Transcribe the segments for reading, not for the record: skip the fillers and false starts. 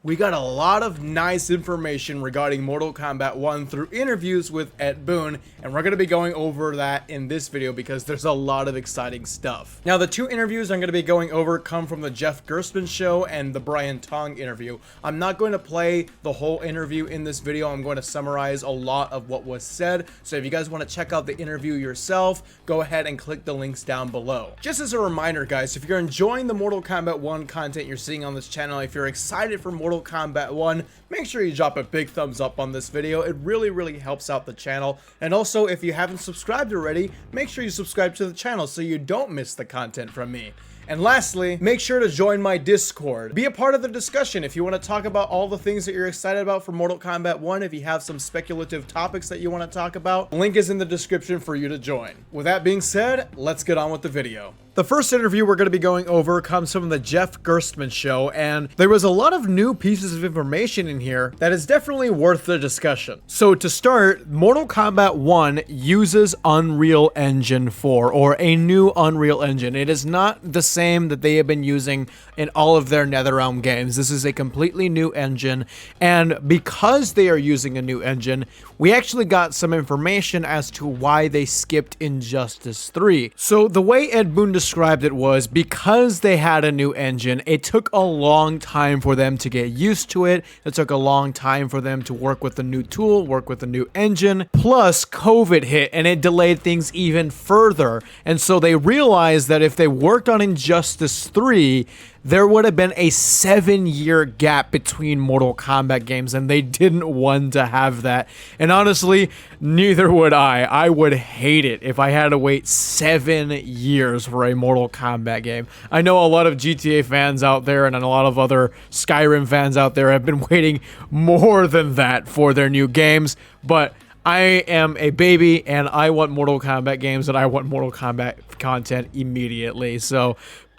We got a lot of nice information regarding Mortal Kombat 1 through interviews with Ed Boon, and we're going to be going over that in this video because there's a lot of exciting stuff. Now, the two interviews I'm going to be going over come from the Jeff Gerstmann show and the Brian Tong interview. I'm not going to play the whole interview in this video. I'm going to summarize a lot of what was said, so if you guys want to check out the interview yourself, go ahead and click the links down below. Just as a reminder, guys, if you're enjoying the Mortal Kombat 1 content you're seeing on this channel, if you're excited for Mortal Kombat 1, make sure you drop a big thumbs up on this video. It really helps out the channel. And also, if you haven't subscribed already, make sure you subscribe to the channel so you don't miss the content from me. And lastly, make sure to join my Discord. Be a part of the discussion if you want to talk about all the things that you're excited about for Mortal Kombat 1. If you have some speculative topics that you want to talk about, link is in the description for you to join. With that being said, let's get on with the video. The first interview we're going to be going over comes from the Jeff Gerstmann show, and there was a lot of new pieces of information in here that is definitely worth the discussion. So to start, Mortal Kombat 1 uses Unreal Engine 4, or a new Unreal Engine. It is not the same that they have been using in all of their NetherRealm games. This is a completely new engine, and because they are using a new engine, we actually got some information as to why they skipped Injustice 3. So the way Ed Boon described it was because they had a new engine, it took a long time for them to get used to it. It took a long time for them to work with the new tool, work with the new engine. Plus, COVID hit and it delayed things even further. And so they realized that if they worked on Injustice 3, there would have been a 7-year gap between Mortal Kombat games, and they didn't want to have that. And honestly, neither would I. I would hate it if I had to wait 7 years for a Mortal Kombat game. I know a lot of GTA fans out there and a lot of other Skyrim fans out there have been waiting more than that for their new games, but I am a baby and I want Mortal Kombat games and I want Mortal Kombat content immediately. So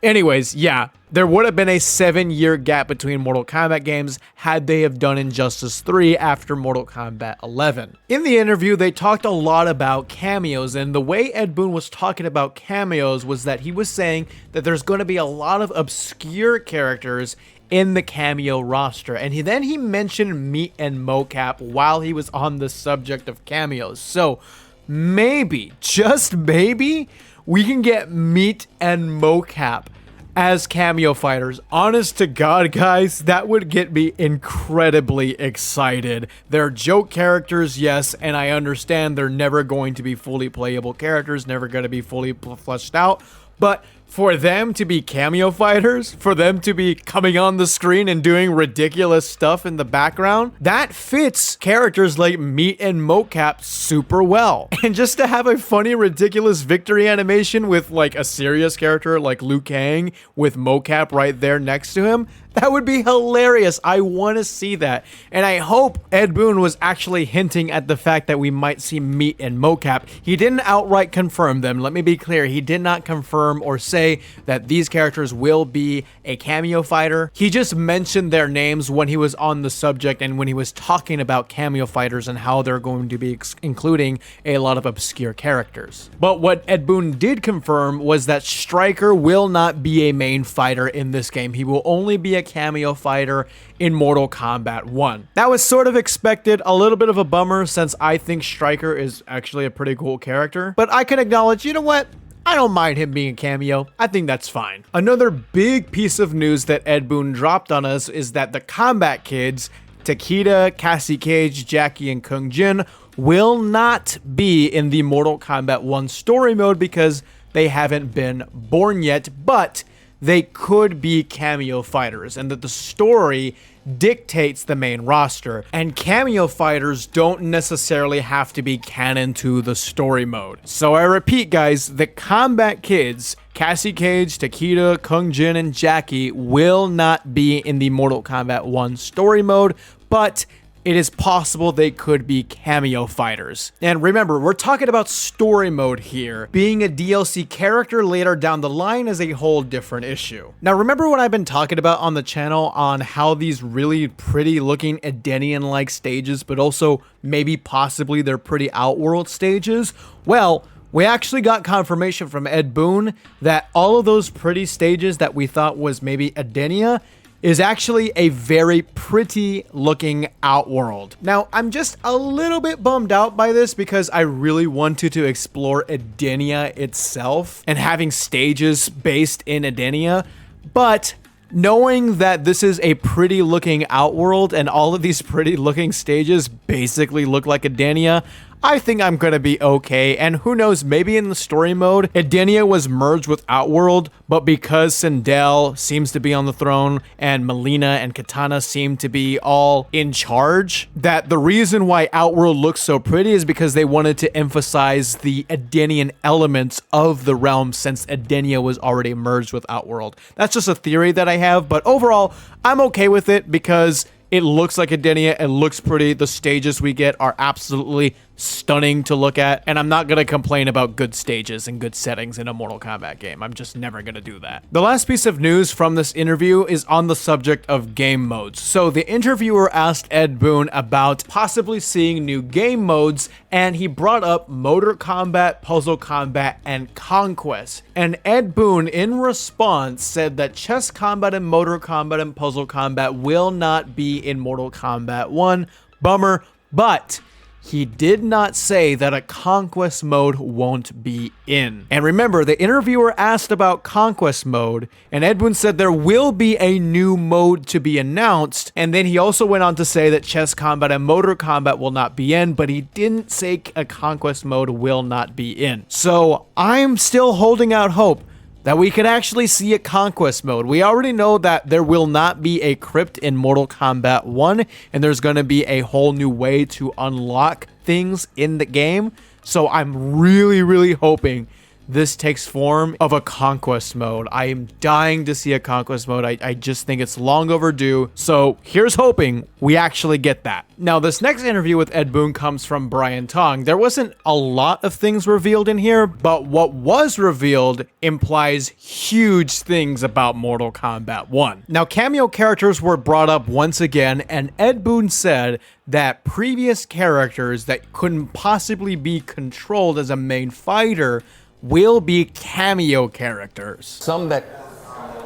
anyways, yeah, there would have been a 7-year gap between Mortal Kombat games had they have done Injustice 3 after Mortal Kombat 11. In the interview, they talked a lot about cameos, and the way Ed Boon was talking about cameos was that he was saying that there's going to be a lot of obscure characters in the Cameo roster, and then he mentioned Meat and Mocap while he was on the subject of cameos. So maybe, just maybe, we can get Meat and Mocap as cameo fighters. Honest to God, guys, that would get me incredibly excited. They're joke characters, yes, and I understand they're never going to be fully playable characters, never going to be fully fleshed out, but for them to be cameo fighters, for them to be coming on the screen and doing ridiculous stuff in the background, that fits characters like Meat and Mocap super well. And just to have a funny, ridiculous victory animation with like a serious character like Liu Kang with Mocap right there next to him, that would be hilarious. I want to see that. And I hope Ed Boon was actually hinting at the fact that we might see Meat and Mocap. He didn't outright confirm them. Let me be clear. He did not confirm or say that these characters will be a cameo fighter. He just mentioned their names when he was on the subject and when he was talking about cameo fighters and how they're going to be including a lot of obscure characters. But what Ed Boon did confirm was that Stryker will not be a main fighter in this game. He will only be a cameo fighter in Mortal Kombat 1. That was sort of expected, a little bit of a bummer since I think Stryker is actually a pretty cool character, but I can acknowledge, you know what? I don't mind him being a cameo. I think that's fine. Another big piece of news that Ed Boon dropped on us is that the Kombat Kids, Takeda, Cassie Cage, Jackie, and Kung Jin will not be in the Mortal Kombat 1 story mode because they haven't been born yet, but they could be cameo fighters, and that the story dictates the main roster, and cameo fighters don't necessarily have to be canon to the story mode. So I repeat, guys, the Kombat Kids, Cassie Cage, Takeda, Kung Jin, and Jackie will not be in the Mortal Kombat 1 story mode, but it is possible they could be cameo fighters. And remember, we're talking about story mode here. Being a DLC character later down the line is a whole different issue. Now, remember what I've been talking about on the channel on how these really pretty looking Edenian-like stages, but also maybe possibly they're pretty Outworld stages? Well, we actually got confirmation from Ed Boon that all of those pretty stages that we thought was maybe Edenia is actually a very pretty looking Outworld. Now, I'm just a little bit bummed out by this because I really wanted to explore Edenia itself and having stages based in Edenia, but knowing that this is a pretty looking Outworld and all of these pretty looking stages basically look like Edenia, I think I'm gonna be okay. And who knows, maybe in the story mode, Edenia was merged with Outworld, but because Sindel seems to be on the throne and Melina and Katana seem to be all in charge, that the reason why Outworld looks so pretty is because they wanted to emphasize the Edenian elements of the realm since Edenia was already merged with Outworld. That's just a theory that I have, but overall, I'm okay with it because it looks like Edenia, it looks pretty, the stages we get are absolutely stunning to look at, and I'm not gonna complain about good stages and good settings in a Mortal Kombat game. I'm just never gonna do that. The last piece of news from this interview is on the subject of game modes. So the interviewer asked Ed Boon about possibly seeing new game modes, and he brought up Motor Combat, Puzzle Combat, and Conquest. And Ed Boon, in response, said that Chess Combat and Motor Combat and Puzzle Combat will not be in Mortal Kombat 1. Bummer, but he did not say that a Conquest mode won't be in. And remember, the interviewer asked about Conquest mode, and Ed Boon said there will be a new mode to be announced, and then he also went on to say that Chess Combat and Motor Combat will not be in, but he didn't say a Conquest mode will not be in. So I'm still holding out hope that we could actually see a Conquest mode. We already know that there will not be a crypt in Mortal Kombat 1, and there's going to be a whole new way to unlock things in the game. So I'm really hoping this takes form of a Conquest mode. I am dying to see a Conquest mode. I just think it's long overdue. So here's hoping we actually get that. Now, this next interview with Ed Boon comes from Brian Tong. There wasn't a lot of things revealed in here, but what was revealed implies huge things about Mortal Kombat 1. Now, cameo characters were brought up once again, and Ed Boon said that previous characters that couldn't possibly be controlled as a main fighter will be cameo characters. Some that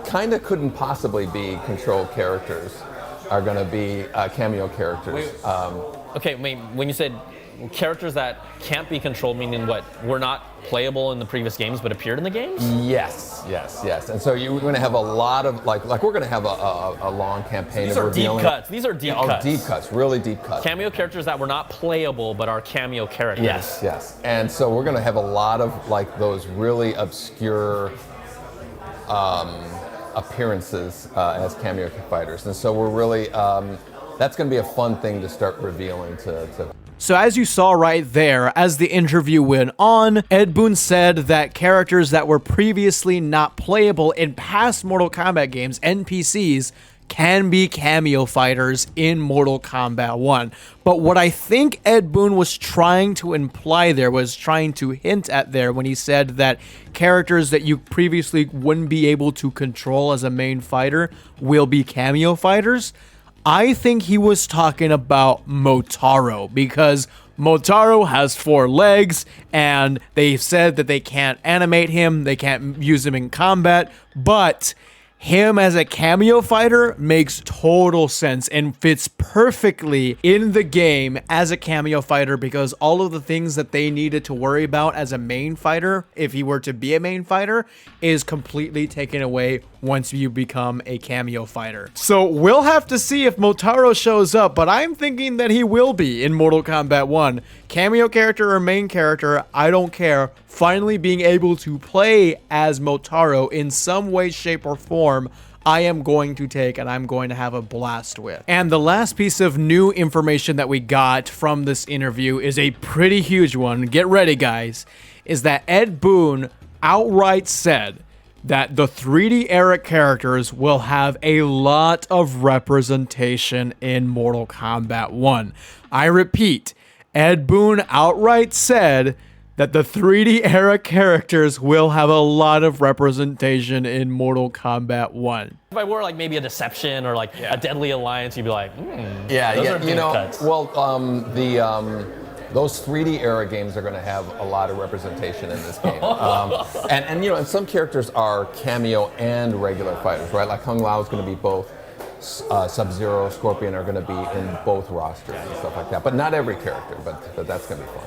kind of couldn't possibly be controlled characters are going to be cameo characters. When you said characters that can't be controlled, meaning what? Were not playable in the previous games but appeared in the games? Yes. And so you're going to have a lot of, like we're going to have a long campaign of revealing. These are deep cuts. Deep cuts, really deep cuts. Cameo characters that were not playable but are cameo characters. Yes. And so we're going to have a lot of like those really obscure appearances as cameo fighters. And so we're really, that's going to be a fun thing to start revealing to. So as you saw right there, as the interview went on, Ed Boon said that characters that were previously not playable in past Mortal Kombat games, NPCs, can be cameo fighters in Mortal Kombat 1. But what I think Ed Boon was trying to imply there, was trying to hint at there when he said that characters that you previously wouldn't be able to control as a main fighter will be cameo fighters, I think he was talking about Motaro, because Motaro has 4 legs, and they said that they can't animate him, they can't use him in combat, but him as a cameo fighter makes total sense and fits perfectly in the game as a cameo fighter, because all of the things that they needed to worry about as a main fighter, if he were to be a main fighter, is completely taken away once you become a cameo fighter. So we'll have to see if Motaro shows up, but I'm thinking that he will be in Mortal Kombat 1. Cameo character or main character, I don't care. Finally being able to play as Motaro in some way, shape, or form, I am going to take and I'm going to have a blast with. And the last piece of new information that we got from this interview is a pretty huge one. Get ready, guys. Is that Ed Boon outright said that the 3D era characters will have a lot of representation in Mortal Kombat 1. I repeat, Ed Boon outright said that the 3D era characters will have a lot of representation in Mortal Kombat 1. If I were like maybe a Deception or like a Deadly Alliance, you'd be like, those are you know, cuts. well, those 3D era games are going to have a lot of representation in this game. And you know, and some characters are cameo and regular fighters, right? Like Kung Lao is going to be both Sub-Zero, Scorpion are going to be in both rosters and stuff like that. But not every character, but that's going to be fun.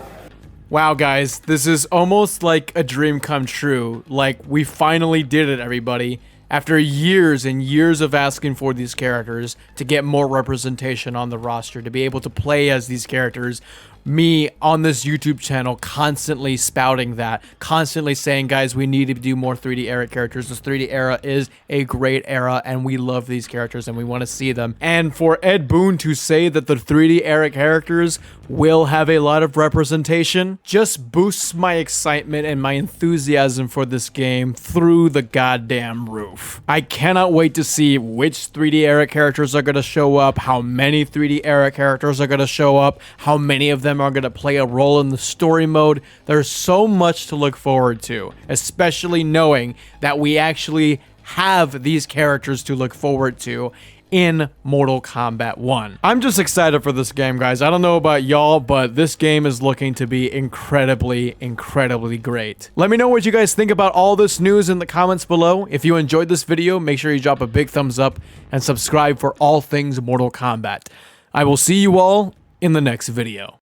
Wow, guys, this is almost like a dream come true. Like, we finally did it, everybody. After years and years of asking for these characters to get more representation on the roster, to be able to play as these characters, me on this YouTube channel constantly spouting that, constantly saying, guys, we need to do more 3D era characters. This 3D era is a great era, and we love these characters, and we want to see them. And for Ed Boon to say that the 3D era characters will have a lot of representation just boosts my excitement and my enthusiasm for this game through the goddamn roof. I cannot wait to see which 3D era characters are going to show up, how many 3D era characters are going to show up, how many of them are going to play a role in the story mode. There's so much to look forward to, especially knowing that we actually have these characters to look forward to in Mortal Kombat 1. I'm just excited for this game, guys. I don't know about y'all, but this game is looking to be incredibly, incredibly great. Let me know what you guys think about all this news in the comments below. If you enjoyed this video, make sure you drop a big thumbs up and subscribe for all things Mortal Kombat. I will see you all in the next video.